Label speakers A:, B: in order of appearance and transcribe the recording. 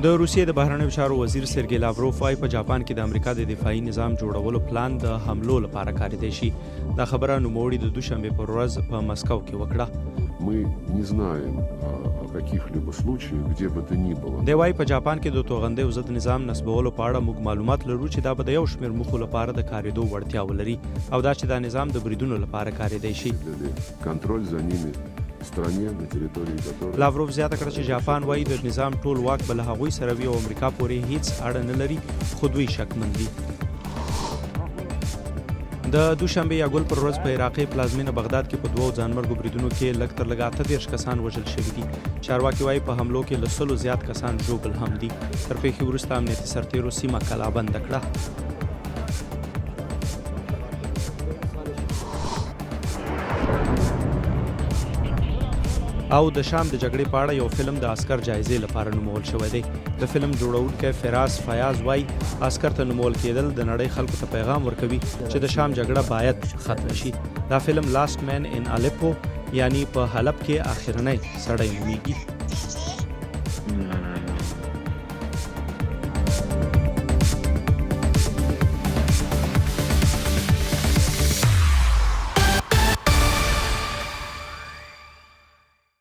A: د روسیې د بهرنیو چارو وزیر سرګی لاوروف وايي په جاپان کې د امریکا د دفاعي نظام جوړولو پلان د حملو لپاره کارېدی شي. دا خبره نوموړي د دوشنبې پر ورځ په مسکو کې وکړه.
B: Мы не знаем о каких-либо случаях, где бы то ни было.
A: دی وايي په جاپان کې د توغندیو ضد نظام نصبولو په اړه موږ معلومات لرو چې دا به د یو شمېر موخو لپاره د کارېدو وړتیا ولري او دا چې دا نظام د بریدونو لپاره کارېدی شي.
B: کنټرول за ними стране на территории которой
A: لاوروف زیاته کړه چې جاپان وايي د نظام ټول واک به له هغوی سره وي او امریکا پورې هیڅ اړه نه لري خو دوی شکمن دي. د دوشنبې یا ګل پر ورځ په عراقي پلازمینه بغداد کې په دوو ځانمرګو بریدونو کې لږ تر لږه 38 کسان وژل شوي دي. چارواکي وايي په حملو کې له 100 زیات کسان ژوبل هم دي. تر پیښې وروسته امنیتي سرتیرو سیمه کلابند کړه. او د شام د جګړې په اړه یو فلم د اسکر جایزې لپاره نومول شوی دی. د فلم جوړونکی فراز فیاض وايي اسکر ته نومول کېدل د نړۍ خلکو ته پیغام ورکوي چې د شام جګړه باید ختم شي. دا فلم لاست مین ان الیپو یعنی په حلب کې آخرنی سړی نومیږي.